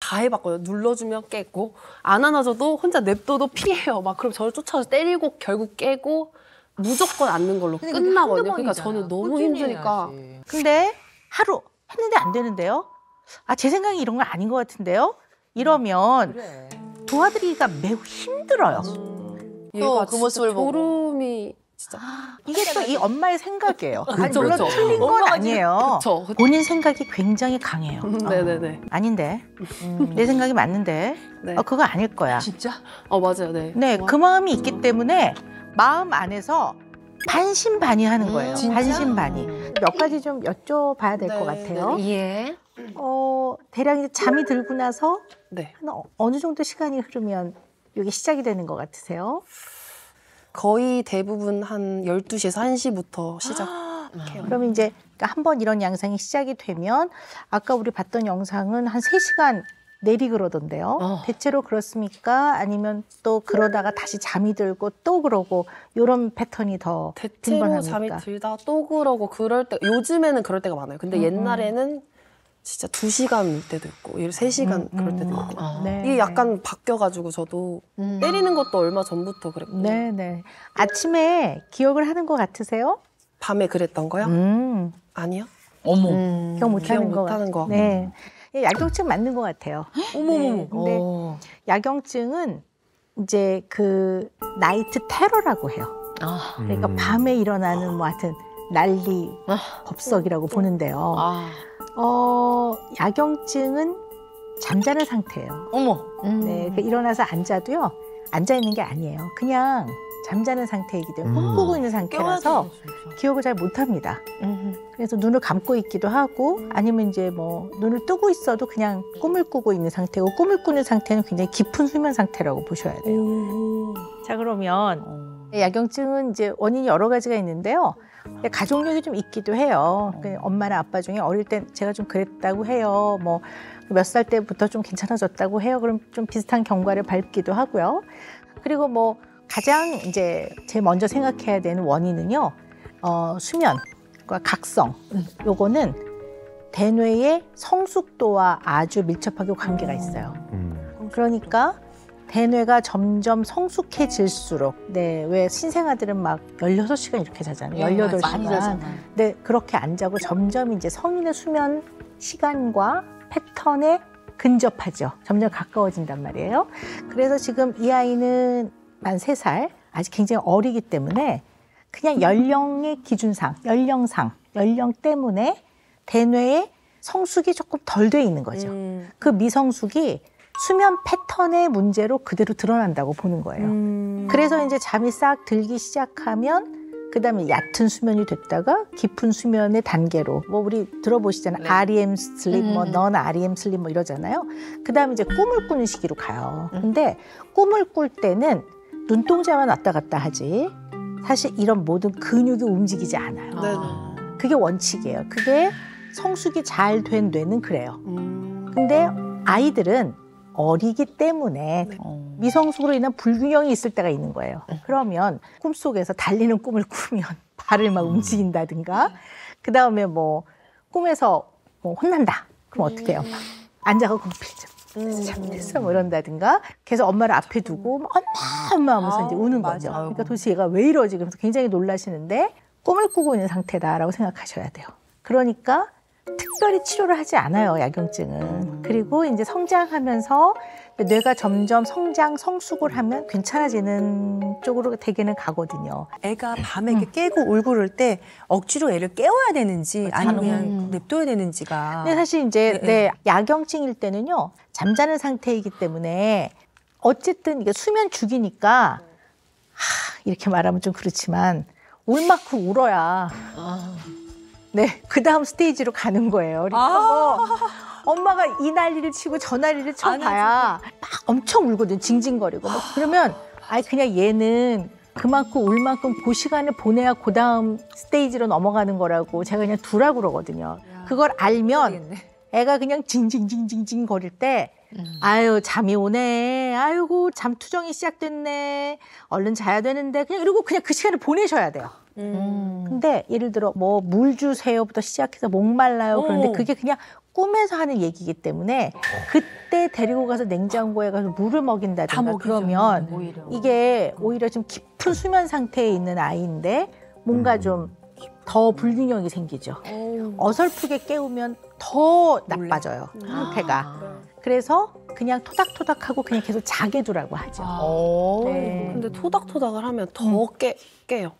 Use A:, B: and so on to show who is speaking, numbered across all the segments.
A: 다 해봤거든요. 눌러주면 깨고 안 안아줘도 혼자 냅둬도 피해요. 막 그럼 저를 쫓아서 때리고 결국 깨고 무조건 앉는 걸로 끝나거든요. 그러니까 저는 너무 힘드니까.
B: 해야지.
C: 근데 하루 했는데 안 되는데요? 아, 제 생각이 이런 건 아닌 것 같은데요? 이러면
B: 그래.
C: 도와드리기가 매우 힘들어요.
A: 얘가
B: 그 모습을 보고.
A: 졸음이 진짜
C: 이게 또 이 엄마의 생각이에요. 아니,
A: 그쵸,
C: 물론
A: 그쵸.
C: 틀린 건 아니에요.
A: 그쵸.
C: 본인 생각이 굉장히 강해요.
A: 네네네.
C: 아닌데 내 생각이 맞는데
A: 네.
C: 그거 아닐 거야.
B: 진짜?
A: 맞아요. 네.
C: 네, 그 마음이 있기 때문에 마음 안에서 반신반의하는 거예요.
B: 진짜?
C: 반신반의. 몇 가지 좀 여쭤봐야 될 것 같아요.
B: 예.
C: 대략 이제 잠이 들고 나서
A: 네.
C: 한 어느 정도 시간이 흐르면 이게 시작이 되는 것 같으세요?
A: 거의 대부분 한 12시에서 1시부터 시작해요.
C: 그러면 이제 한번 이런 양상이 시작이 되면 아까 우리 봤던 영상은 한 3시간 내리 그러던데요. 대체로 그렇습니까? 아니면 또 그러다가 다시 잠이 들고 또 그러고 이런 패턴이 더
A: 대체로
C: 빈번합니까?
A: 잠이 들다 또 그러고 그럴 때 요즘에는 그럴 때가 많아요. 근데 옛날에는 진짜 2시간 때도 있고 3시간 그럴 때도 있고
C: 네,
A: 이게 약간 바뀌어가지고 저도 때리는 것도 얼마 전부터 그랬고
C: 네네. 아침에 기억을 하는 것 같으세요?
A: 밤에 그랬던 거요? 아니요.
B: 어머.
C: 기억 못하는 것
A: 못하는 거.
C: 네. 야경증 맞는 것 같아요.
B: 어머머머.
C: 근데 야경증은 이제 그 나이트 테러라고 해요. 그러니까 밤에 일어나는 뭐 하여튼 난리 법석이라고 보는데요. 야경증은 잠자는 상태예요.
B: 어머.
C: 네, 일어나서 앉아도요. 앉아 있는 게 아니에요. 그냥 잠자는 상태이기 때문에 꿈꾸고 있는 상태라서 기억을 잘 못합니다. 그래서 눈을 감고 있기도 하고 아니면 이제 뭐 눈을 뜨고 있어도 그냥 꿈을 꾸고 있는 상태고 꿈을 꾸는 상태는 굉장히 깊은 수면 상태라고 보셔야 돼요. 자, 그러면 야경증은 이제 원인이 여러 가지가 있는데요. 가족력이 좀 있기도 해요. 엄마나 아빠 중에 어릴 때 제가 좀 그랬다고 해요. 뭐 몇 살 때부터 좀 괜찮아졌다고 해요. 그럼 좀 비슷한 경과를 밟기도 하고요. 그리고 뭐 가장 이제 제일 먼저 생각해야 되는 원인은요. 수면과 각성. 요거는 대뇌의 성숙도와 아주 밀접하게 관계가 있어요. 그러니까 대뇌가 점점 성숙해질수록 왜 신생아들은 막 16시간 이렇게 자잖아요. 18시간.
B: 많이 자잖아요.
C: 네, 그렇게 안 자고 점점 이제 성인의 수면 시간과 패턴에 근접하죠. 점점 가까워진단 말이에요. 그래서 지금 이 아이는 만 3살, 아직 굉장히 어리기 때문에 그냥 연령의 기준상, 연령 때문에 대뇌의 성숙이 조금 덜 돼 있는 거죠. 그 미성숙이 수면 패턴의 문제로 그대로 드러난다고 보는 거예요. 그래서 이제 잠이 싹 들기 시작하면 그다음에 얕은 수면이 됐다가 깊은 수면의 단계로 뭐 우리 들어보시잖아요. REM 슬립, 뭐 넌 REM 슬립 뭐 이러잖아요. 그다음에 이제 꿈을 꾸는 시기로 가요. 근데 꿈을 꿀 때는 눈동자만 왔다 갔다 하지 사실 이런 모든 근육이 움직이지 않아요. 그게 원칙이에요. 그게 성숙이 잘 된 뇌는 그래요. 근데 아이들은 어리기 때문에 미성숙으로 인한 불균형이 있을 때가 있는 거예요. 그러면 꿈속에서 달리는 꿈을 꾸면 발을 막 움직인다든가 그다음에 뭐 꿈에서 뭐 혼난다. 그럼 어떻게 해요? 앉아서 필죠. 잘못했어 뭐 이런다든가 그래서 엄마를 앞에 두고 엄마 하면서 이제 우는 거죠. 그러니까 도대체 얘가 왜 이러지? 그러면서 굉장히 놀라시는데 꿈을 꾸고 있는 상태다라고 생각하셔야 돼요. 그러니까 특별히 치료를 하지 않아요, 야경증은. 그리고 이제 성장하면서 뇌가 점점 성숙을 하면 괜찮아지는 쪽으로 대개는 가거든요.
D: 애가 밤에 이렇게 깨고 울고 그럴 때 억지로 애를 깨워야 되는지 아니면 그냥 냅둬야 되는지가.
C: 근데 사실 이제 야경증일 때는요, 잠자는 상태이기 때문에 어쨌든 이게 수면 죽이니까 이렇게 말하면 좀 그렇지만 울 만큼 울어야 네, 그 다음 스테이지로 가는 거예요. 그러니까 엄마가 이 난리를 치고 저 난리를 쳐봐야 막 엄청 울거든, 징징거리고. 막 그러면 그냥 얘는 그만큼 울 만큼 그 시간을 보내야 그 다음 스테이지로 넘어가는 거라고 제가 그냥 두라고 그러거든요. 그걸 알면 애가 그냥 징징징징징 거릴 때 아유 잠이 오네, 아이고 잠투정이 시작됐네, 얼른 자야 되는데 그냥 이러고 그냥 그 시간을 보내셔야 돼요. 근데 예를 들어 뭐 물 주세요부터 시작해서 목말라요 그런데 그게 그냥 꿈에서 하는 얘기이기 때문에 그때 데리고 가서 냉장고에 가서 물을 먹인다든가 그러면 이게 오히려 좀 깊은 수면 상태에 있는 아이인데 뭔가 좀 더 불균형이 생기죠. 어설프게 깨우면 더 나빠져요, 상태가. 그래서 그냥 토닥토닥하고 그냥 계속 자게 두라고 하죠. 네.
A: 근데 토닥토닥을 하면 더 깨요.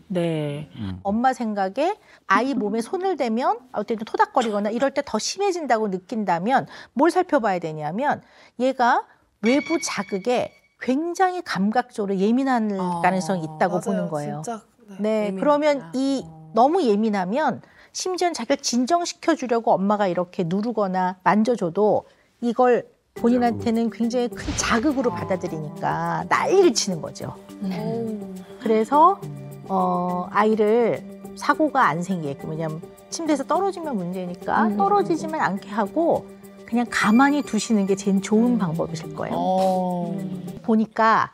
C: 네. 엄마 생각에 아이 몸에 손을 대면 어쨌든 토닥거리거나 이럴 때 더 심해진다고 느낀다면 뭘 살펴봐야 되냐면 얘가 외부 자극에 굉장히 감각적으로 예민한 가능성이 있다고
A: 맞아요.
C: 보는 거예요.
A: 진짜,
C: 네. 그러면 너무 예민하면 심지어는 자기를 진정시켜 주려고 엄마가 이렇게 누르거나 만져줘도 이걸 본인한테는 굉장히 큰 자극으로 받아들이니까 난리를 치는 거죠. 그래서 아이를 사고가 안 생기게끔, 왜냐면 침대에서 떨어지면 문제니까 떨어지지만 않게 하고 그냥 가만히 두시는 게 제일 좋은 방법이실 거예요. 보니까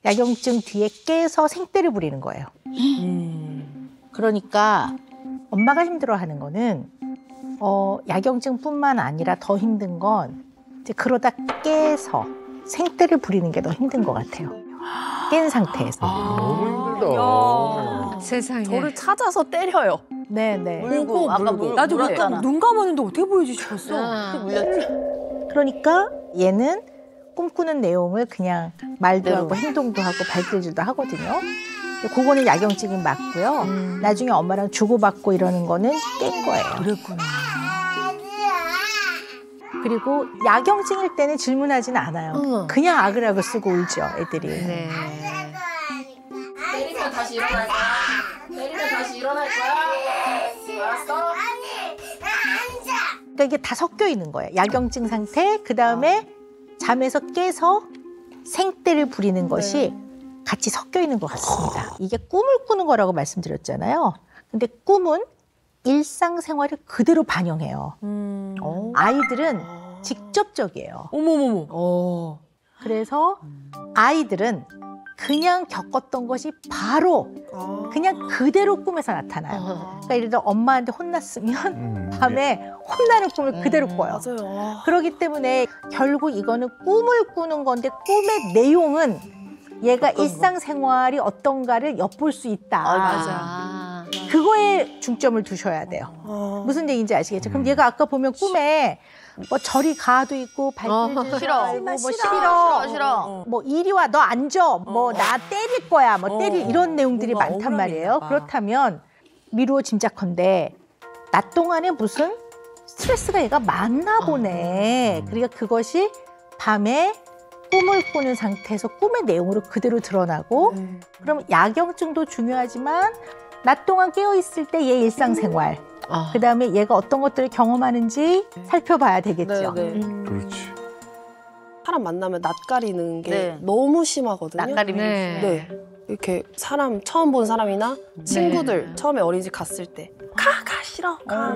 C: 야경증 뒤에 깨서 생떼를 부리는 거예요. 그러니까 엄마가 힘들어하는 거는 야경증뿐만 아니라 더 힘든 건 이제 그러다 깨서 생떼를 부리는 게 더 힘든 것 같아요. 깬 상태에서.
B: 너무 힘들다.
E: 세상에.
A: 저를 찾아서 때려요.
C: 네네.
F: 물고 아까 뭐
D: 나도
F: 물었잖아.
D: 눈 감았는데 어떻게 보여주지 싶었어.
F: 물렸지.
C: 그러니까 얘는 꿈꾸는 내용을 그냥 말도 하고 행동도 하고 발길질도 하거든요. 그거는 야경증이 맞고요. 나중에 엄마랑 주고받고 이러는 거는 깬 거예요.
D: 그랬구나.
C: 그리고 야경증일 때는 질문하지는 않아요. 그냥 아글아글 쓰고 울죠, 애들이.
E: 네.
A: 때리면 다시 일어날 거야. 때리면 다시 일어날 거야. 알았어?
C: 그러니까 이게 다 섞여 있는 거예요. 야경증 상태, 그 다음에 잠에서 깨서 생떼를 부리는 것이 같이 섞여 있는 것 같습니다. 이게 꿈을 꾸는 거라고 말씀드렸잖아요. 근데 꿈은 일상생활을 그대로 반영해요. 아이들은 직접적이에요.
D: 어머머머.
C: 그래서 아이들은 그냥 겪었던 것이 바로 그냥 그대로 꿈에서 나타나요. 그러니까 예를 들어 엄마한테 혼났으면 밤에 혼나는 꿈을 그대로 꿔요.
A: 맞아요.
C: 그렇기 때문에 결국 이거는 꿈을 꾸는 건데 꿈의 내용은 얘가 일상생활이 어떤가를 엿볼 수 있다.
E: 맞아.
C: 그거에 중점을 두셔야 돼요. 무슨 얘기인지 아시겠죠? 그럼 얘가 아까 보면 꿈에 뭐 저리 가도 있고 발길질
F: 싫어.
C: 뭐
F: 싫어. 싫어.
C: 뭐 이리 와 너 앉아 뭐 나 때릴 거야 뭐 때릴 이런 내용들이
D: 뭔가
C: 많단
D: 억울함이
C: 말이에요.
D: 있나 봐.
C: 그렇다면 미루어 짐작컨대 낮 동안에 무슨 스트레스가 얘가 많나 보네. 그러니까 그것이 밤에 꿈을 꾸는 상태에서 꿈의 내용으로 그대로 드러나고 그럼 야경증도 중요하지만 낮 동안 깨어 있을 때 얘 일상생활 그다음에 얘가 어떤 것들을 경험하는지 살펴봐야 되겠죠.
A: 네.
B: 그렇지.
A: 사람 만나면 낯가리는 게
F: 네.
A: 너무 심하거든요.
F: 낯가림이
E: 네.
A: 네. 이렇게 사람 처음 본 사람이나 친구들 처음에 어린이집 갔을 때 가 싫어 가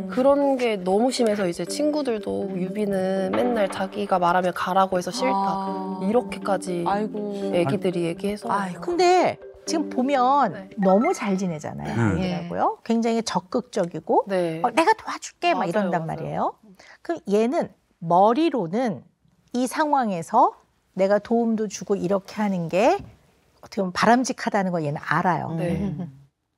A: 그런 게 너무 심해서 이제 친구들도 유비는 맨날 자기가 말하면 가라고 해서 싫다 이렇게까지
D: 아이고.
A: 애기들이 얘기해서
C: 근데 지금 보면
A: 네.
C: 너무 잘 지내잖아요. 아이라고요. 굉장히 적극적이고
A: 네.
C: 내가 도와줄게 막
A: 맞아요,
C: 이런단
A: 맞아요.
C: 말이에요. 그 얘는 머리로는 이 상황에서 내가 도움도 주고 이렇게 하는 게 어떻게 보면 바람직하다는 걸 얘는 알아요.
A: 네.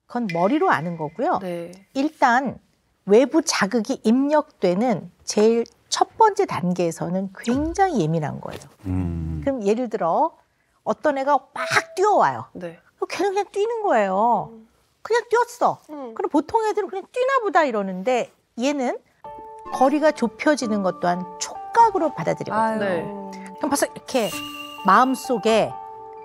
C: 그건 머리로 아는 거고요.
A: 네.
C: 일단 외부 자극이 입력되는 제일 첫 번째 단계에서는 굉장히 예민한 거예요. 그럼 예를 들어 어떤 애가 막 뛰어와요.
A: 네.
C: 걔는 그냥 뛰는 거예요. 그냥 뛰었어. 그럼 보통 애들은 그냥 뛰나 보다 이러는데 얘는 거리가 좁혀지는 것 또한 촉각으로 받아들이거든요.
A: 네.
C: 그럼 벌써 이렇게 마음속에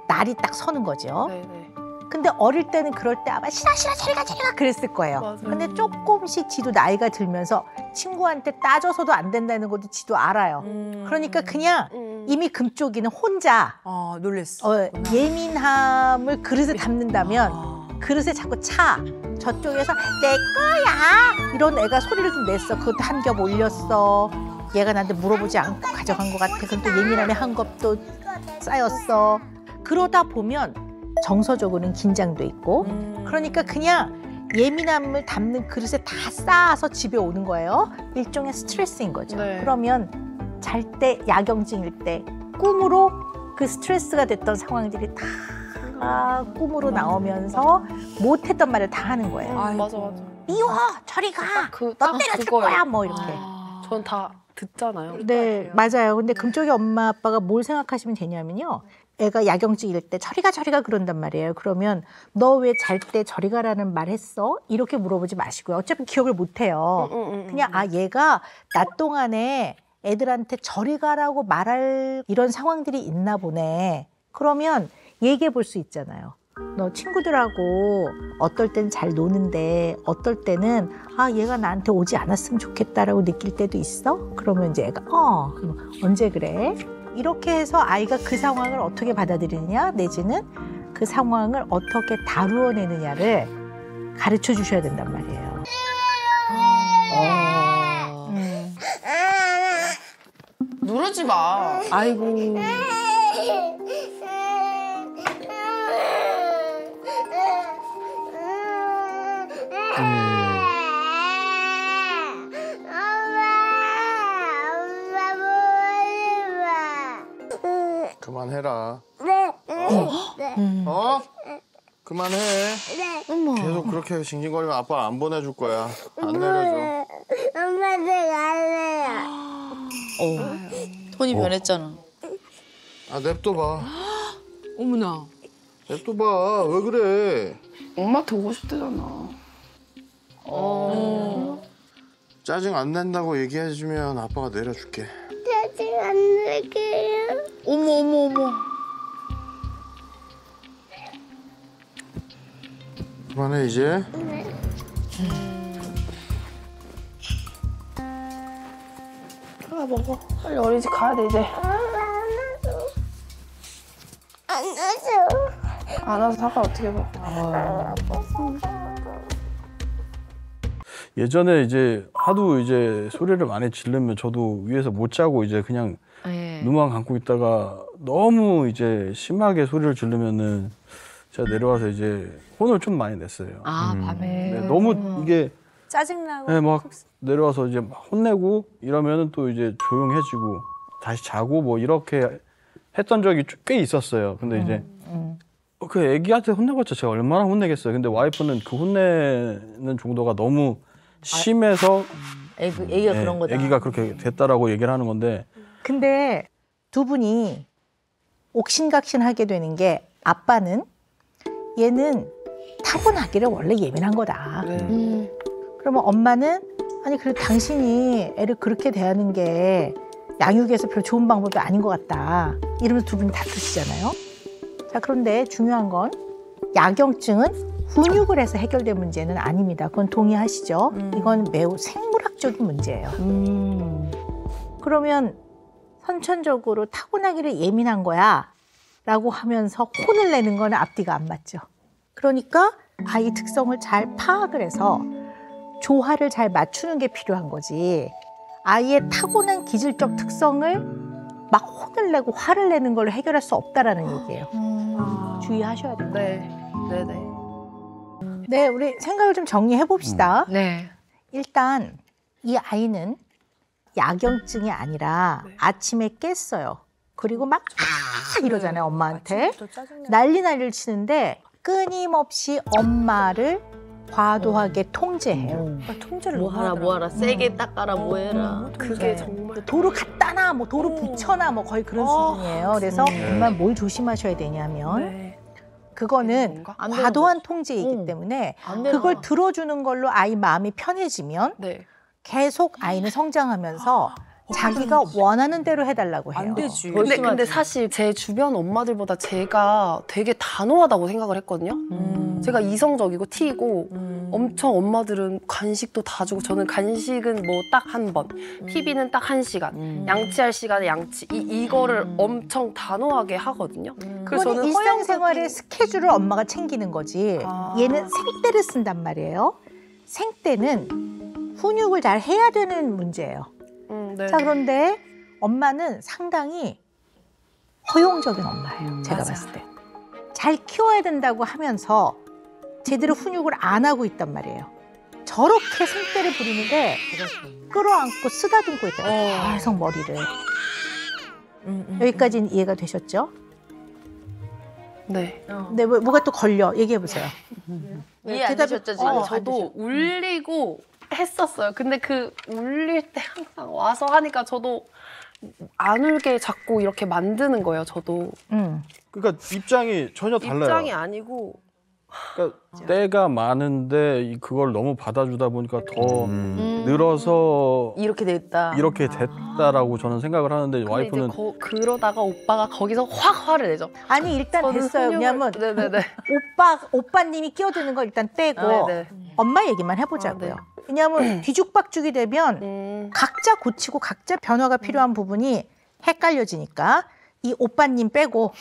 C: 날이 딱 서는 거죠.
A: 네. 네.
C: 근데 어릴 때는 그럴 때 아마 싫어 저리 가 그랬을 거예요.
A: 맞아요.
C: 근데 조금씩 지도 나이가 들면서 친구한테 따져서도 안 된다는 것도 지도 알아요. 그러니까 그냥 이미 금쪽이는 혼자
D: 놀랬어.
C: 예민함을 그릇에 담는다면 그릇에 자꾸 차. 저쪽에서 내 거야 이런 애가 소리를 좀 냈어. 그것도 한 겹 올렸어. 얘가 나한테 물어보지 않고 가져간 것 같아. 그럼 또 예민함에 한 겹도 쌓였어. 그러다 보면 정서적으로는 긴장도 있고 그러니까 그냥 예민함을 담는 그릇에 다 쌓아서 집에 오는 거예요. 일종의 스트레스인 거죠.
A: 네.
C: 그러면 잘 때 야경증일 때 꿈으로 그 스트레스가 됐던 상황들이 다 꿈으로 나오면서 못했던 말을 다 하는 거예요.
A: 맞아.
C: 미워! 저리 가!
A: 딱
C: 너 때문에 살
A: 그거예요.
C: 거야! 뭐 이렇게.
A: 전 다 듣잖아요.
C: 네, 맞아요. 근데 금쪽이 엄마 아빠가 뭘 생각하시면 되냐면요. 애가 야경증일 때 저리 가 그런단 말이에요. 그러면 너 왜 잘 때 저리 가라는 말 했어? 이렇게 물어보지 마시고요. 어차피 기억을 못 해요. 그냥 얘가 낮 동안에 애들한테 저리 가라고 말할 이런 상황들이 있나 보네. 그러면 얘기해 볼 수 있잖아요. 너 친구들하고 어떨 땐 잘 노는데 어떨 때는 얘가 나한테 오지 않았으면 좋겠다라고 느낄 때도 있어? 그러면 이제 애가 그럼 언제 그래? 이렇게 해서 아이가 그 상황을 어떻게 받아들이느냐 내지는 그 상황을 어떻게 다루어내느냐를 가르쳐 주셔야 된단 말이에요.
F: 누르지 마.
A: 아이고.
B: 그만해라. 어? 그만해. 계속 그렇게 징징거리면 아빠 안 보내줄 거야. 안 내려줘.
E: 엄마들 갈래요.
F: 톤이 변했잖아.
B: 아 냅둬봐.
F: 어머나.
B: 냅둬봐. 왜 그래?
A: 엄마한테 오고 싶대잖아.
B: 짜증 안 낸다고 얘기해주면 아빠가 내려줄게.
E: 짜증 안 날게요.
F: 어머.
B: 그만해 이제.
A: 먹어. 빨리 어린이집 가야 돼 이제. 안 와서 사과 어떻게 먹어?
G: 예전에 이제 하도 이제 소리를 많이 지르면 저도 위에서 못 자고 이제 그냥 눈만 감고 있다가 너무 이제 심하게 소리를 지르면은 제가 내려와서 이제 혼을 좀 많이 냈어요.
F: 밤에.
G: 네, 너무 이게
D: 짜증나고.
G: 네, 막 내려와서 이제 막 혼내고 이러면은 또 이제 조용해지고 다시 자고 뭐 이렇게 했던 적이 꽤 있었어요. 근데 이제 그 애기한테 혼내봤자 제가 얼마나 혼내겠어요. 근데 와이프는 그 혼내는 정도가 너무 심해서
F: 애기가 그런 거다.
G: 애기가 그렇게 됐다라고 얘기를 하는 건데
C: 근데 두 분이 옥신각신하게 되는 게 아빠는 얘는 타고나기를 원래 예민한 거다. 그러면 엄마는 아니 그래도 당신이 애를 그렇게 대하는 게 양육에서 별로 좋은 방법이 아닌 것 같다. 이러면서 두 분이 다투시잖아요. 자 그런데 중요한 건 야경증은 훈육을 해서 해결된 문제는 아닙니다. 그건 동의하시죠? 이건 매우 생물학적인 문제예요. 그러면 선천적으로 타고나기를 예민한 거야 라고 하면서 혼을 내는 건 앞뒤가 안 맞죠. 그러니까 아이 특성을 잘 파악을 해서 조화를 잘 맞추는 게 필요한 거지. 아이의 타고난 기질적 특성을 막 혼을 내고 화를 내는 걸로 해결할 수 없다라는 얘기예요. 주의하셔야 돼요.
A: 네네.
C: 네, 우리 생각을 좀 정리해 봅시다.
F: 네.
C: 일단 이 아이는 야경증이 아니라 아침에 깼어요. 그리고 막 이러잖아요, 엄마한테. 난리를 치는데 끊임없이 엄마를 과도하게 통제해요.
D: 통제를
F: 뭐 하라 세게 닦아라 뭐 해라.
A: 그게 정말
C: 도로 갖다 놔, 뭐 도로 붙여놔, 뭐 거의 그런 수준이에요. 그래서 정말 뭘 조심하셔야 되냐면 그거는
A: 뭔가?
F: 안 되는
C: 과도한 통제이기 때문에
F: 안 되는
C: 그걸
F: 거야.
C: 들어주는 걸로 아이 마음이 편해지면
A: 네.
C: 계속 아이는 성장하면서 자기가 원하는 대로 해달라고 해요.
D: 안 되지.
A: 근데 사실 제 주변 엄마들보다 제가 되게 단호하다고 생각을 했거든요. 제가 이성적이고 T이고 엄청 엄마들은 간식도 다 주고 저는 간식은 뭐 딱 한 번, TV는 딱 1시간, 양치할 시간에 양치 이거를 엄청 단호하게 하거든요. 그래서
C: 그거는
A: 저는
C: 일상생활의 스케줄을 엄마가 챙기는 거지. 얘는 생떼를 쓴단 말이에요. 생떼는 훈육을 잘 해야 되는 문제예요.
A: 네.
C: 자, 그런데 엄마는 상당히 허용적인 엄마예요. 제가 봤을 때. 잘 키워야 된다고 하면서 제대로 훈육을 안 하고 있단 말이에요. 저렇게 생떼를 부리는데 끌어안고 쓰다듬고 있대요. 계속 머리를. 여기까지는 이해가 되셨죠?
A: 네.
C: 근데 뭐가 또 걸려? 얘기해 보세요.
F: 이해 안 되셨죠 지금?
A: 아니, 저도 울리고 했었어요. 근데 그 울릴 때 항상 와서 하니까 저도 안 울게 자꾸 이렇게 만드는 거예요. 저도
G: 그러니까 입장이 전혀 달라요.
A: 입장이 아니고
G: 그러니까 때가 많은데 그걸 너무 받아주다 보니까 더 늘어서
F: 이렇게 됐다.
G: 이렇게 됐다라고 저는 생각을 하는데
A: 근데
G: 와이프는
A: 이제 그러다가 오빠가 거기서 확 화를 내죠.
C: 아니 일단
A: 저는
C: 됐어요. 왜냐면
A: 네네네.
C: 오빠님이 끼어드는 거 일단 빼고
A: 네네.
C: 엄마 얘기만 해보자고요.
A: 네.
C: 왜냐하면 뒤죽박죽이 되면 각자 고치고 각자 변화가 필요한 부분이 헷갈려지니까 이 오빠님 빼고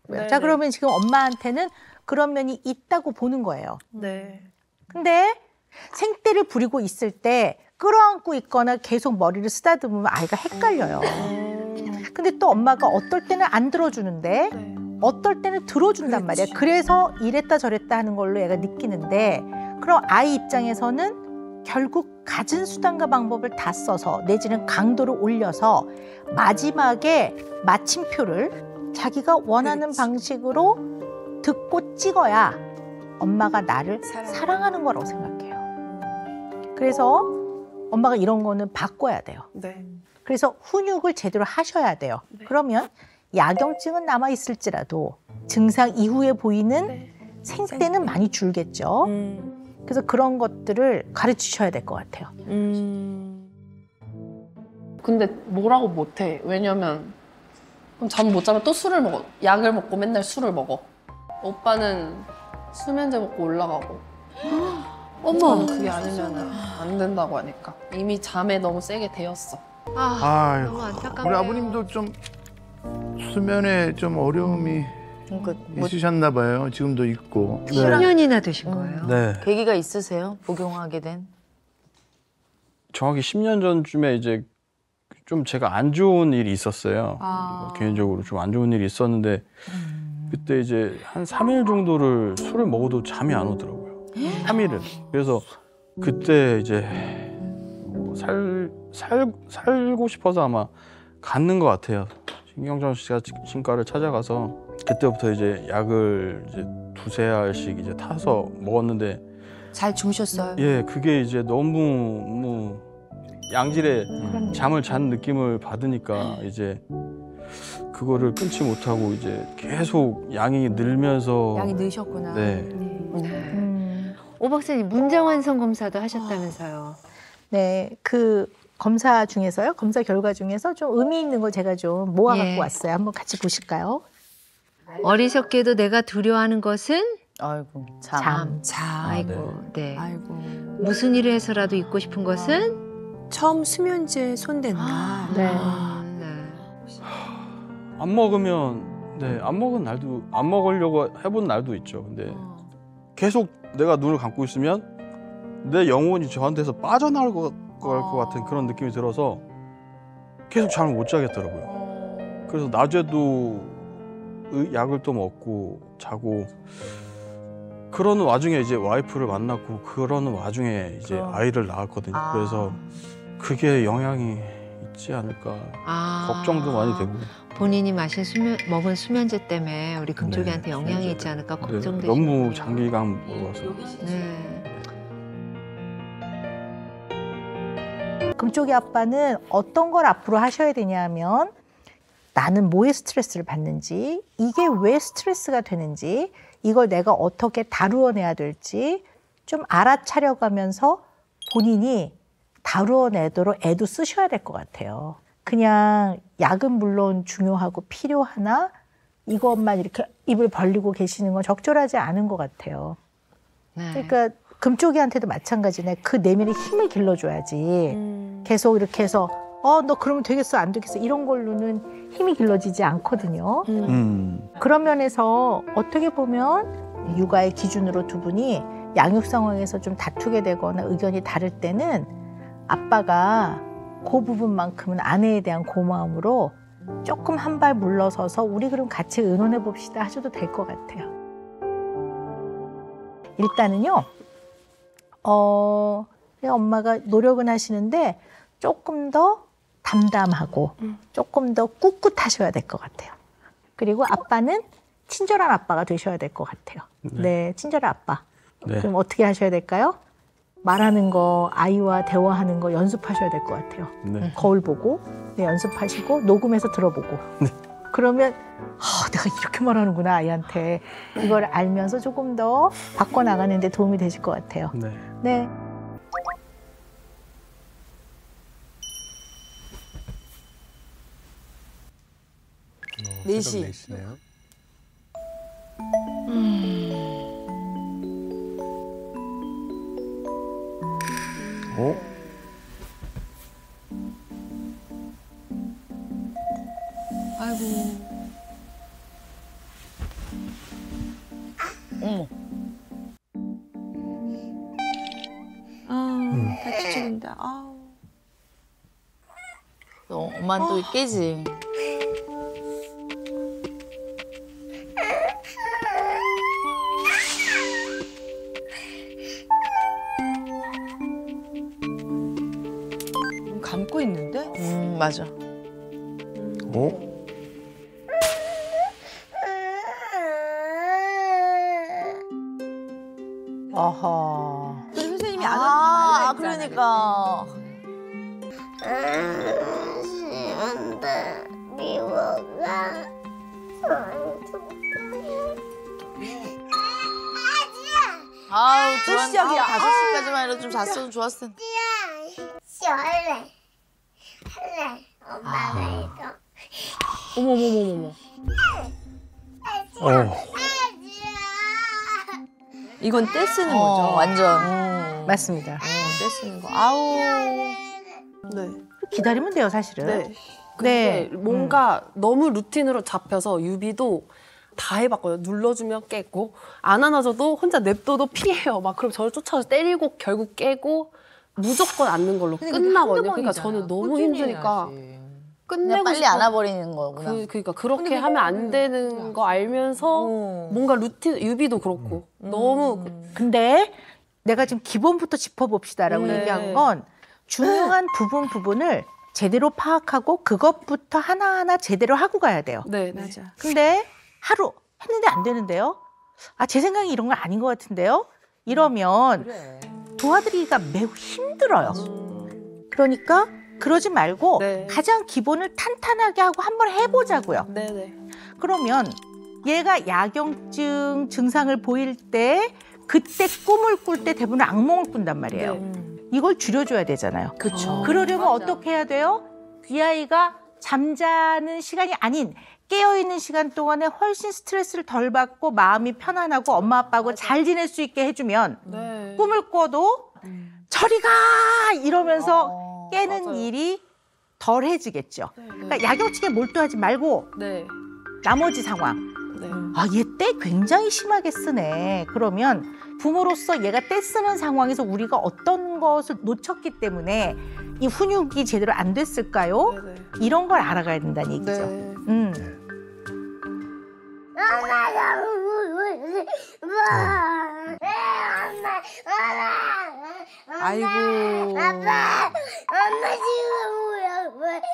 A: 네네.
C: 자 그러면 지금 엄마한테는 그런 면이 있다고 보는 거예요.
A: 네.
C: 근데 생떼를 부리고 있을 때 끌어안고 있거나 계속 머리를 쓰다듬으면 아이가 헷갈려요. 근데 또 엄마가 어떨 때는 안 들어주는데
A: 네.
C: 어떨 때는 들어준단 말이야. 그래서 이랬다 저랬다 하는 걸로 얘가 느끼는데 그럼 아이 입장에서는 결국 갖은 수단과 방법을 다 써서 내지는 강도를 올려서 마지막에 마침표를 자기가 원하는 방식으로 듣고 찍어야 엄마가 나를 사랑하는 거라고 생각해요. 그래서 엄마가 이런 거는 바꿔야 돼요.
A: 네.
C: 그래서 훈육을 제대로 하셔야 돼요. 그러면 야경증은 남아있을지라도 증상 이후에 보이는 생떼는 많이 줄겠죠. 그래서 그런 것들을 가르치셔야 될 것 같아요.
A: 근데 뭐라고 못해. 왜냐면 그럼 잠 못 자면 또 술을 먹어. 약을 먹고 맨날 술을 먹어. 오빠는 수면제 먹고 올라가고. 저는 그게 아니면 안 된다고 하니까. 이미 잠에 너무 세게 데였어.
B: 아유,
F: 너무 안타깝네요.
B: 우리 아버님도 좀 수면에 좀 어려움이
F: 그러니까 뭐
B: 있으셨나 봐요. 지금도 있고.
H: 10년이나 되신 거예요?
G: 네.
F: 계기가 있으세요? 복용하게 된?
G: 정확히 10년 전쯤에 이제 좀 제가 안 좋은 일이 있었어요. 개인적으로 좀 안 좋은 일이 있었는데 그때 이제 한 3일 정도를 술을 먹어도 잠이 안 오더라고요. 3일을. 그래서 그때 이제 살고 싶어서 아마 갔는 것 같아요. 신경정신과를 찾아가서 그때부터 이제 약을 이제 2-3알씩 이제 타서 먹었는데
D: 잘 주무셨어요?
G: 예, 그게 이제 너무 양질의 잠을 잔 느낌을 받으니까 이제 그거를 끊지 못하고 이제 계속 양이 늘면서
D: 양이 늘셨구나.
G: 네.
H: 오 박사님 문자완성 검사도 하셨다면서요?
C: 네, 그 검사 중에서요. 검사 결과 중에서 좀 의미 있는 거 제가 좀 모아 갖고
H: 예.
C: 왔어요. 한번 같이 보실까요?
H: 어리석게도 내가 두려워하는 것은
F: 아이고
C: 잠.
H: 아이고 네.
D: 아이고.
H: 무슨 일을 해서라도 잊고 싶은 것은
D: 처음 수면제 손댄 날.
C: 네.
H: 네.
G: 안 먹으면 안 먹은 날도 안 먹으려고 해본 날도 있죠. 근데 계속 내가 눈을 감고 있으면 내 영혼이 저한테서 빠져나올 것 같은 그런 느낌이 들어서 계속 잠을 못 자겠더라고요. 그래서 낮에도 약을 또 먹고 자고 그러는 와중에 이제 와이프를 만났고 그러는 와중에 이제 아이를 낳았거든요. 그래서 그게 영향이 있지 않을까 걱정도 많이 되고.
H: 본인이 먹은 수면제 때문에 우리 금쪽이한테 영향이 있지 않을까 걱정되시고.
G: 너무 장기간 먹어서.
H: 네.
C: 금쪽이 아빠는 어떤 걸 앞으로 하셔야 되냐면 나는 뭐에 스트레스를 받는지 이게 왜 스트레스가 되는지 이걸 내가 어떻게 다루어내야 될지 좀 알아차려가면서 본인이 다루어내도록 애도 쓰셔야 될 것 같아요. 그냥 약은 물론 중요하고 필요하나 이것만 이렇게 입을 벌리고 계시는 건 적절하지 않은 것 같아요.
H: 네.
C: 그러니까 금쪽이한테도 마찬가지네. 그 내면에 힘을 길러줘야지. 계속 이렇게 해서 너 그러면 되겠어 안 되겠어 이런 걸로는 힘이 길러지지 않거든요. 그런 면에서 어떻게 보면 육아의 기준으로 두 분이 양육 상황에서 좀 다투게 되거나 의견이 다를 때는 아빠가 그 부분만큼은 아내에 대한 고마움으로 조금 한 발 물러서서 우리 그럼 같이 의논해 봅시다 하셔도 될 것 같아요. 일단은요. 엄마가 노력은 하시는데 조금 더 담담하고 조금 더 꿋꿋하셔야 될 것 같아요. 그리고 아빠는 친절한 아빠가 되셔야 될 것 같아요. 네, 친절한 아빠.
G: 네.
C: 그럼 어떻게 하셔야 될까요? 말하는 거, 아이와 대화하는 거 연습하셔야 될 것 같아요.
G: 네.
C: 거울 보고 연습하시고 녹음해서 들어보고. 그러면 내가 이렇게 말하는구나 아이한테. 이걸 알면서 조금 더 바꿔나가는 데 도움이 되실 것 같아요.
G: 네.
C: 네.
I: 새벽 4시네요.
B: 어?
D: 같이 죽는다. 아우.
F: 엄마는 또 깨지.
D: 눈 감고 있는데?
F: 맞아.
B: 어?
D: 아하. 그 선생님이 안
F: 아,
D: 오니까 말라
F: 그러니까.
E: 싫은데 미워가.
F: 아우,
D: 또 시작이야.
F: 5시까지만 해도 좀 잤어도 좋았을 텐데.
E: 할래. 할래. 엄마가 이거.
A: 어머머머머머.
D: 이건 떼 쓰는 거죠.
F: 완전.
C: 맞습니다.
D: 떼 쓰는 거. 아우.
A: 네.
C: 기다리면 돼요, 사실은.
A: 네.
C: 네.
A: 근데 뭔가 너무 루틴으로 잡혀서 유비도 다 해봤거든요. 눌러주면 깨고 안 안아줘도 혼자 냅둬도 피해요. 막 그럼 저를 쫓아서 때리고 결국 깨고 무조건 앉는 걸로 끝나거든요. 그러니까 저는 너무 힘드니까
F: 그냥
A: 끝내고
F: 빨리
A: 싶어.
F: 안아버리는 거구나.
A: 그러니까 그렇게 하면 안 되는 거 알면서 뭔가 루틴 유비도 그렇고 너무
C: 근데 내가 지금 기본부터 짚어봅시다라고
A: 네.
C: 얘기한 건 중요한 부분을 제대로 파악하고 그것부터 하나하나 제대로 하고 가야 돼요.
A: 네,
D: 맞아.
C: 근데 하루 했는데 안 되는데요? 제 생각이 이런 건 아닌 것 같은데요? 이러면 도와드리기가 매우 힘들어요. 그러니까 그러지 말고
A: 네.
C: 가장 기본을 탄탄하게 하고 한번 해보자고요.
A: 네네.
C: 그러면 얘가 야경증 증상을 보일 때 그때 꿈을 꿀 때 대부분 악몽을 꾼단 말이에요. 이걸 줄여줘야 되잖아요.
D: 그렇죠.
C: 그러려면 어떻게 해야 돼요? 이 아이가 잠자는 시간이 아닌 깨어있는 시간 동안에 훨씬 스트레스를 덜 받고 마음이 편안하고 엄마 아빠하고 잘 지낼 수 있게 해주면
A: 네.
C: 꿈을 꿔도 저리 가! 이러면서 깨는
A: 맞아요.
C: 일이 덜해지겠죠. 그러니까 야경증에 몰두하지 말고
A: 네.
C: 나머지 상황.
A: 네.
C: 얘 때 굉장히 심하게 쓰네. 그러면 부모로서 얘가 때 쓰는 상황에서 우리가 어떤 것을 놓쳤기 때문에 이 훈육이 제대로 안 됐을까요?
A: 네네.
C: 이런 걸 알아가야 된다는 얘기죠.
A: 네.
E: 엄마가
D: 아이고.
E: 아빠, 엄마 지금 뭐야?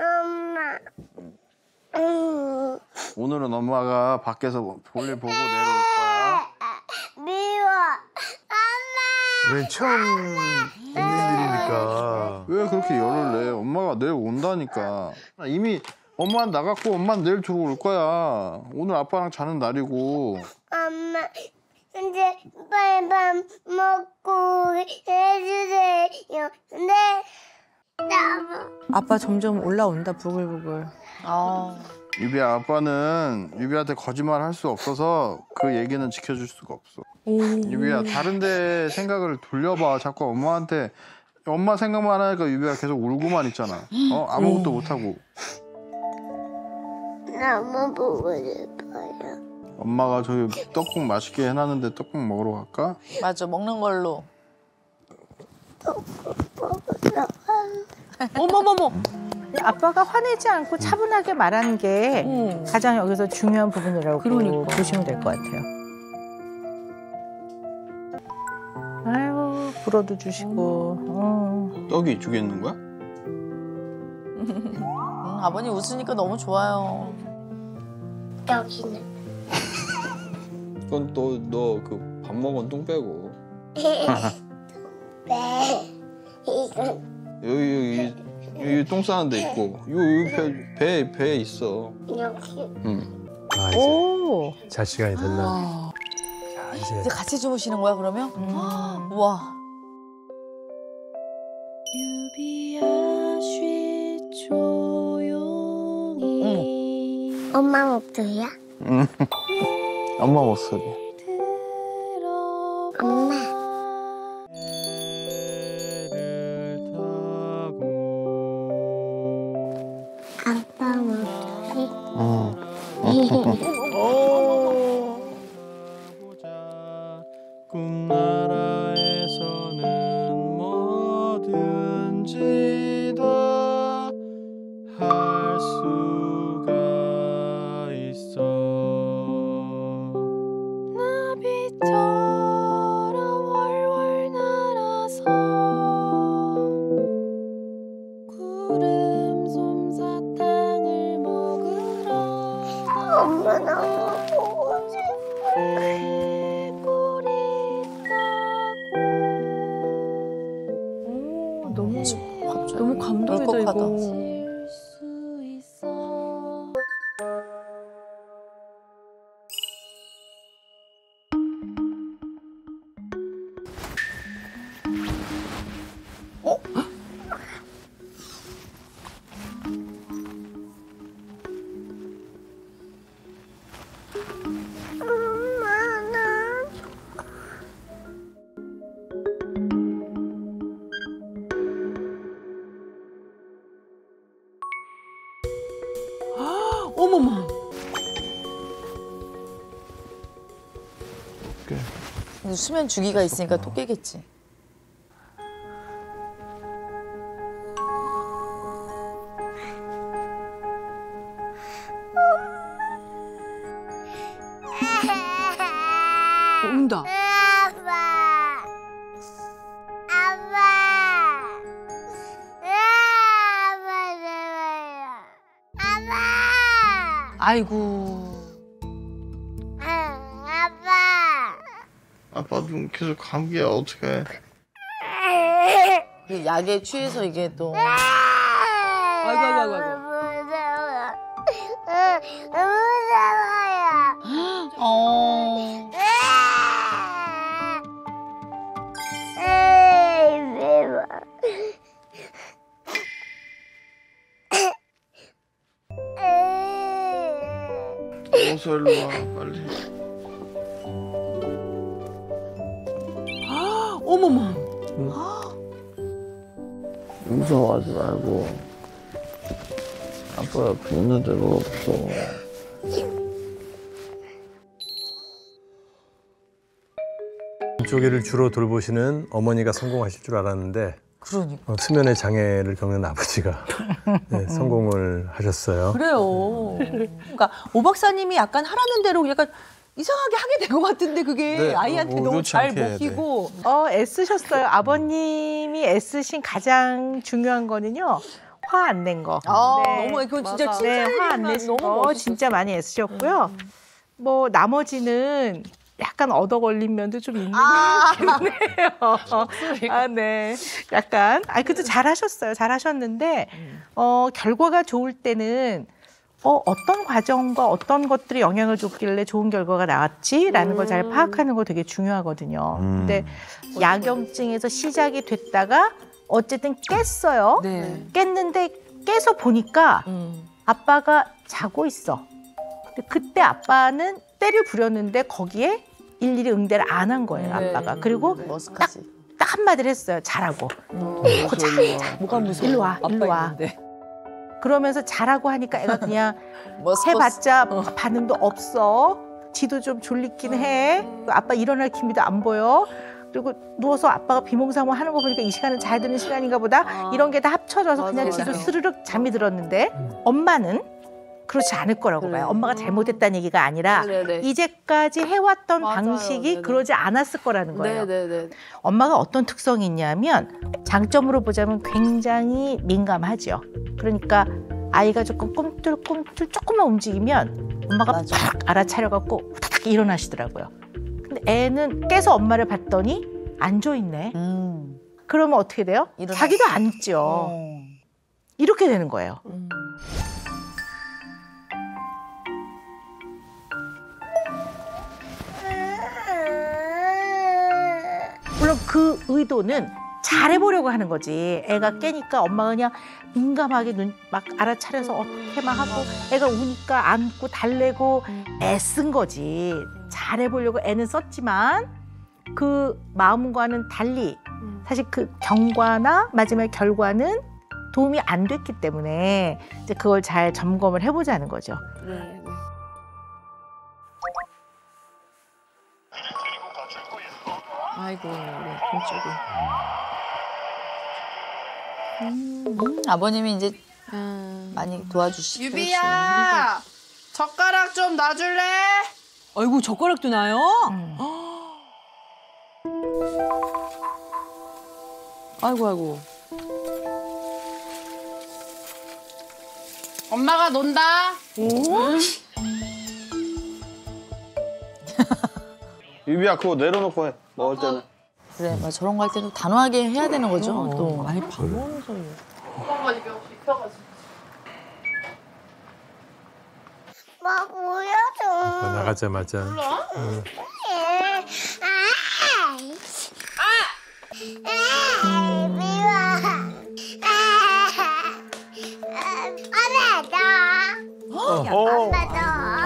E: 엄마 엄마.
B: 오늘은 엄마가 밖에서 볼일 보고 내려올 거야.
E: 미워. 엄마.
I: 왜 처음 있는 일이니까.
B: 왜 그렇게 열을 내? 엄마가 내일 온다니까. 이미 엄마는 나갔고 엄마는 내일 들어올 거야. 오늘 아빠랑 자는 날이고.
E: 엄마, 이제 빨리 밥 먹고 해주세요. 네.
D: 아빠 점점 올라온다 부글부글.
B: 유비야, 아빠는 유비한테 거짓말 할 수 없어서 그 얘기는 지켜줄 수가 없어. 유비야, 다른 데 생각을 돌려봐. 자꾸 엄마한테 엄마 생각만 하니까 유비가 계속 울고만 있잖아. 아무것도 못하고.
E: 너무 보고 싶어요.
B: 엄마가 저기 떡국 맛있게 해놨는데 떡국 먹으러 갈까?
F: 맞아, 먹는 걸로.
A: 어머머머.
C: 아빠가 화내지 않고 차분하게 말하는 게 가장 여기서 중요한 부분이라고 보시면 될 것 같아요. 아유, 불어도 주시고.
G: 떡이 이쪽에 있는 거야?
F: 아버님 웃으니까 너무 좋아요.
E: 여기는.
G: 그건 또 너 그 밥 먹은 똥 빼고.
E: 네. 이건
G: 여기 똥 싸는 데 있고 여기 배에 있어.
E: 여기.
I: 아, 이제
C: 오.
I: 잘 시간이 됐나? 자,
F: 이제
I: 이제
F: 같이 주무시는 거야 그러면? 우와.
E: 엄마 목소리야?
G: 엄마 목소리.
E: 엄마. 아빠 목소리?
G: 꿈나라에서는 뭐든지 다 할 수가 있어. 나비처럼 월월 날아서 구름 솜사탕을 먹으러
E: 엄마 너무 보고 싶어.
F: 너무 감동이다 이거.
E: 엄마 나.
D: 어머머.
F: 근데 수면 주기가 있으니까 또 깨겠지.
D: 운다.
E: 아빠. 아빠. 아빠 제발요. 아빠.
D: 아이고.
E: 아빠.
G: 아빠도 계속 감기야 어떡해.
F: 그 약에 취해서 이게 또.
D: 아이고, 아이고, 아이고.
E: 무서워. 무서워요.
F: 어.
E: 에이, 매워.
G: 어서 일로 와 빨리.
D: 어머머.
G: 무서워하지 말고 아빠가 그러는 데가 없어.
I: 조개를 주로 돌보시는 어머니가 성공하실 줄 알았는데
F: 그러니까.
I: 수면의 장애를 겪는 아버지가 네, 성공을 하셨어요.
D: 그래요. 그러니까 오 박사님이 약간 하라는 대로 약간 이상하게 하게 된 것 같은데 그게
I: 네,
D: 아이한테
I: 뭐
D: 너무
I: 의도치
D: 잘
I: 않게,
D: 먹히고.
C: 애쓰셨어요. 아버님이 애쓰신 가장 중요한 거는요. 화 안 낸 거.
D: 아,
C: 네.
D: 너무 그건 진짜
C: 네,
D: 칭찬해드릴
C: 화 안
D: 만한
C: 내신
D: 너무
C: 거
D: 멋있었어요.
C: 진짜 많이 애쓰셨고요. 뭐 나머지는 약간 얻어 걸린 면도 좀 있는 것 같긴 해요. 아, 네. 약간. 그래도 잘하셨어요. 잘하셨는데, 결과가 좋을 때는, 어떤 과정과 어떤 것들이 영향을 줬길래 좋은 결과가 나왔지라는 걸 잘 파악하는 거 되게 중요하거든요. 근데 야경증에서 시작이 됐다가 어쨌든 깼어요.
D: 네.
C: 깼는데 깨서 보니까 아빠가 자고 있어. 근데 그때 아빠는 때를 부렸는데 거기에 일일이 응대를 안 한 거예요, 아빠가. 그리고
F: 머스카지.
C: 딱 한마디를 했어요. 자라고.
D: 뭐가 무서워?
C: 일로 와, 일로 와.
D: 있는데.
C: 그러면서 자라고 하니까 애가 그냥
F: 머스커스.
C: 해봤자 반응도 없어. 지도 좀 졸리긴 해. 아빠 일어날 기미도 안 보여. 그리고 누워서 아빠가 비몽사몽 하는 거 보니까 이 시간은 자야 되는 시간인가 보다. 이런 게 다 합쳐져서 그냥
A: 맞아.
C: 지도 스르륵 잠이 들었는데 엄마는 그렇지 않을 거라고 봐요. 엄마가 잘못했다는 얘기가 아니라
A: 네네네.
C: 이제까지 해왔던
A: 맞아요.
C: 방식이
A: 네네.
C: 그러지 않았을 거라는 거예요.
A: 네네네.
C: 엄마가 어떤 특성이 있냐면 장점으로 보자면 굉장히 민감하죠. 그러니까 아이가 조금 꿈틀꿈틀 조금만 움직이면 엄마가
F: 맞아.
C: 팍 알아차려갖고 후다닥 일어나시더라고요. 근데 애는 깨서 엄마를 봤더니 앉아있네. 그러면 어떻게 돼요?
F: 일어나.
C: 자기도 앉죠. 이렇게 되는 거예요. 물론 그 의도는 잘해보려고 하는 거지. 애가 깨니까 엄마가 그냥 민감하게 눈 막 알아차려서 어떻게 막 하고 애가 우니까 안고 달래고 애쓴 거지. 잘해보려고 애는 썼지만 그 마음과는 달리 사실 그 경과나 마지막 결과는 도움이 안 됐기 때문에 이제 그걸 잘 점검을 해보자는 거죠.
A: 네. 아이고 우리 왼쪽이.
F: 아버님이 이제 많이 도와주시고.
A: 유비야, 젓가락 좀 놔줄래?
D: 아이고 젓가락도 나요? 아이고 아이고.
A: 엄마가 논다.
G: 유비야 그거 내려놓고 해. 먹을 때는.
F: 그래, 막 저런 거 할 때도 단호하게 해야 되는 거죠. 또.
D: 아니 밥 먹으면서.
A: 엄마가 입에 입혀가지고.
E: 뭐 보여줘.
I: 나가자마자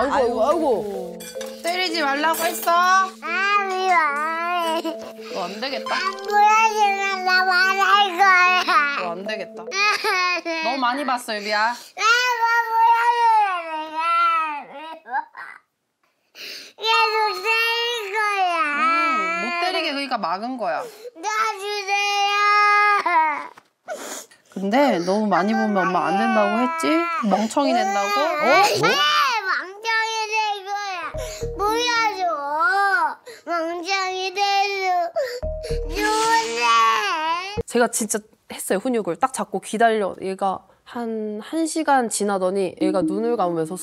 E: 아이고
F: 아이고, 아이고.
A: 때리지 말라고 했어.
E: 미워.
A: 너 안 되겠다.
E: 보여주면 나 말할 거야.
A: 너 안 되겠다. 너무 많이 봤어 유비야.
E: 계속 때릴 거야.
A: 못 때리게 그러니까 막은 거야.
E: 놔주세요.
A: 근데 너무 많이 보면 엄마 안 된다고 했지? 멍청이 된다고?
E: 멍청이 될 거야. 보여줘. 멍청이 돼줘. 좋은데.
A: 제가 진짜 했어요 훈육을. 딱 잡고 기다려. 얘가 한 1시간 지나더니 얘가 눈을 감으면서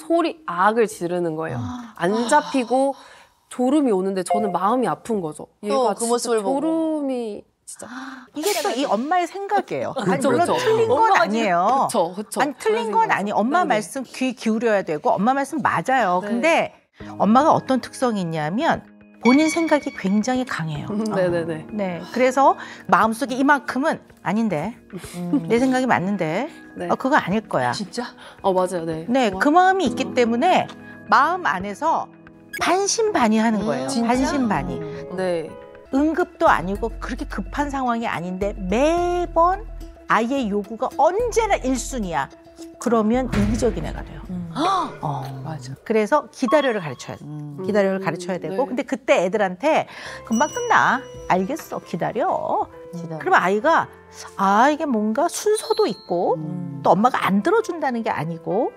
A: 악을 지르는 거예요. 안 잡히고 졸음이 오는데 저는 마음이 아픈 거죠. 얘가
F: 그 모습을 보고.
A: 졸음이 진짜.
C: 이게 또 이 엄마의 생각이에요. 아니,
A: 그쵸,
C: 물론
A: 그쵸.
C: 틀린 건 아니에요.
A: 그쵸.
C: 아니 틀린 건 아니. 엄마
A: 네네.
C: 말씀 귀 기울여야 되고 엄마 말씀 맞아요.
A: 네.
C: 근데 엄마가 어떤 특성이 있냐면 본인 생각이 굉장히 강해요.
A: 네네네.
C: 네, 그래서 마음속에 이만큼은 아닌데 내 생각이 맞는데
A: 네.
C: 그거 아닐 거야.
D: 진짜?
A: 맞아요. 네.
C: 네, 그 마음이 있기 때문에 마음 안에서 반신반의하는 거예요.
F: 진짜?
C: 반신반의.
A: 네.
C: 응급도 아니고 그렇게 급한 상황이 아닌데 매번 아이의 요구가 언제나 1순위야. 그러면 이기적인 애가 돼요.
D: 맞아.
C: 그래서 기다려를 가르쳐야 돼. 기다려를 가르쳐야 되고
A: 네.
C: 근데 그때 애들한테 금방 끝나. 알겠어. 기다려.
F: 기다려.
C: 그러면 아이가 이게 뭔가 순서도 있고 또 엄마가 안 들어준다는 게 아니고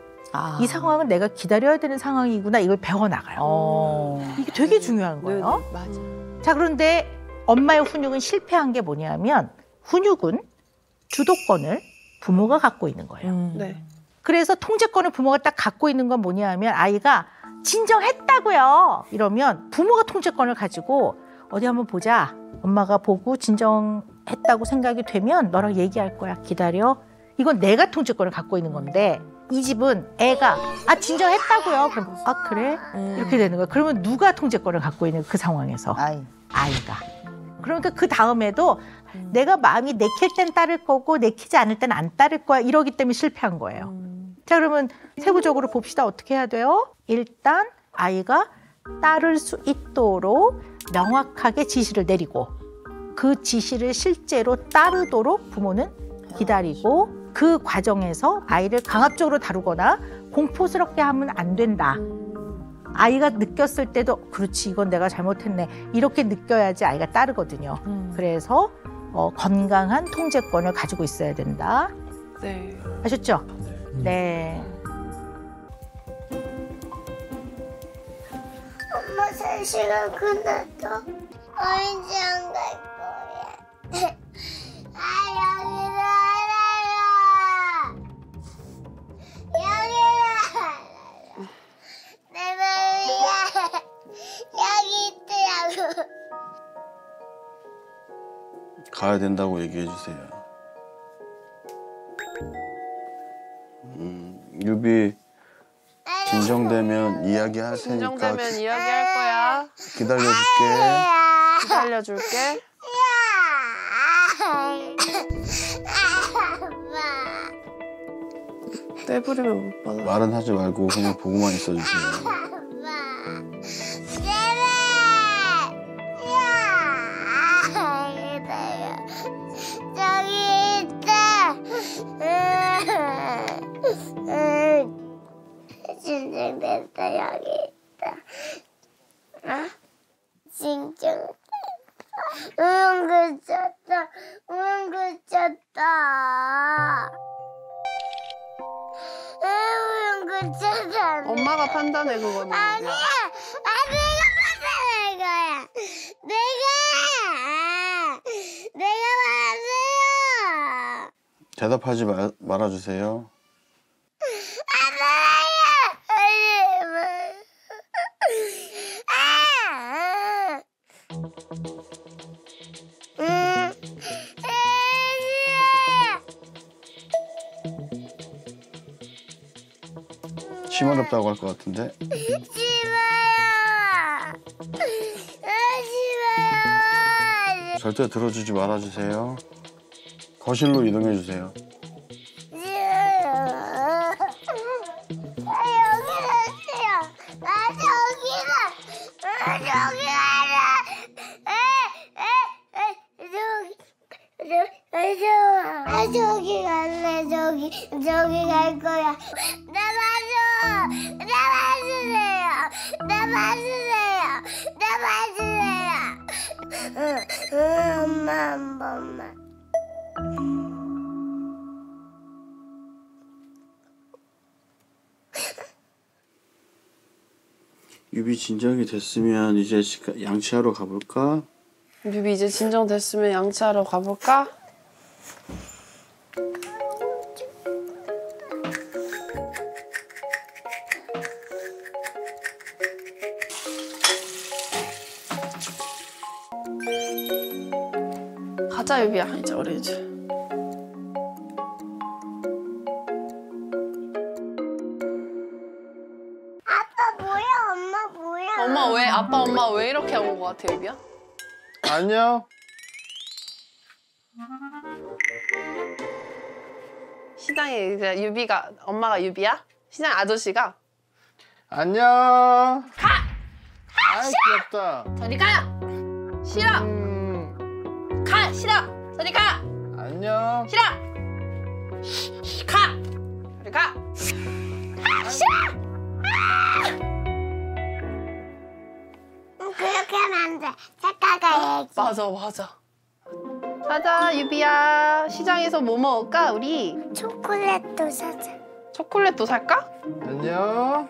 C: 이 상황은 내가 기다려야 되는 상황이구나. 이걸 배워나가요. 이게 되게 중요한 거예요.
A: 네. 맞아.
C: 자, 그런데 엄마의 훈육은 실패한 게 뭐냐면 훈육은 주도권을 부모가 갖고 있는 거예요.
A: 네.
C: 그래서 통제권을 부모가 딱 갖고 있는 건 뭐냐면 아이가 진정했다고요. 이러면 부모가 통제권을 가지고 어디 한번 보자. 엄마가 보고 진정했다고 생각이 되면 너랑 얘기할 거야. 기다려. 이건 내가 통제권을 갖고 있는 건데 이 집은 애가 진정했다고요. 그럼 그래? 이렇게 되는 거예요. 그러면 누가 통제권을 갖고 있는 그 상황에서? 아이가. 그러니까 그 다음에도 내가 마음이 내킬 땐 따를 거고 내키지 않을 땐 안 따를 거야. 이러기 때문에 실패한 거예요. 자, 그러면 세부적으로 봅시다. 어떻게 해야 돼요? 일단 아이가 따를 수 있도록 명확하게 지시를 내리고 그 지시를 실제로 따르도록 부모는 기다리고 그 과정에서 아이를 강압적으로 다루거나 공포스럽게 하면 안 된다. 아이가 느꼈을 때도 그렇지 이건 내가 잘못했네 이렇게 느껴야지 아이가 따르거든요. 그래서 건강한 통제권을 가지고 있어야 된다.
A: 네.
C: 아셨죠? 네.
E: 엄마 3시간 끝났어. 어린이집안 갈 거야. 아, 여기로 알아요. 여기로 알아요. 내 맘이야. 여기 있더라고.
G: 가야 된다고 얘기해 주세요. 유비 진정되면 이야기할 테니까
A: 진정되면 이야기할 거야.
G: 기다려줄게.
A: 기다려줄게. 떼부리면 못 받아.
G: 말은 하지 말고 그냥 보고만 있어주세요.
E: 저기 있다. 진정됐다. 여기 있다. 진정됐다. 그쳤다. 그쳤다. 그쳤다.
A: 엄마가 판단해 그거는.
E: 아니야. 내가 판단할 거야. 내가 맞아요.
G: 대답하지 말아주세요. 심어렵다고 할 것 같은데. 절대 들어주지 말아주세요. 거실로 이동해 주세요.
E: 저기 갈래. 저기 갈 거야. 나 봐주세요. 엄마 한 번만.
G: 유비 진정이 됐으면 이제 양치하러 가볼까?
A: 유비 이제 진정됐으면 양치하러 가볼까? 가자 유비야 이제 어린이집.
E: 아빠 뭐야? 엄마 뭐야?
A: 엄마 왜 엄마 왜 이렇게 온 거 같아 유비야?
B: 안녕.
A: 시장에 이제 유비가 엄마가 유비야? 시장 아저씨가
B: 안녕. 아이 귀엽다.
A: 저리 가! 싫어! 가! 싫어! 저리 가!
B: 안녕.
A: 싫어! 가! 저리 가!
E: 그렇게 하면 안 돼. 착각해야지.
A: 맞아. 가자 유비야. 시장에서 뭐 먹을까 우리?
E: 초콜릿도 사자.
A: 초콜릿도 살까?
B: 안녕.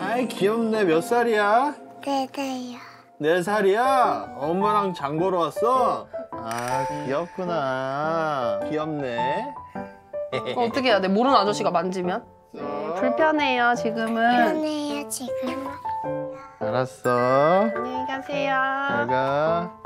B: 아이 귀엽네. 몇 살이야?
E: 네네요.
B: 4살이야? 엄마랑 장 보러 왔어? 아 귀엽구나. 귀엽네.
A: 어떻게 해야 돼? 모르는 아저씨가 만지면? 불편해요 지금은.
E: 편해요 지금.
B: 알았어.
A: 안녕히 가세요.
B: 잘 가.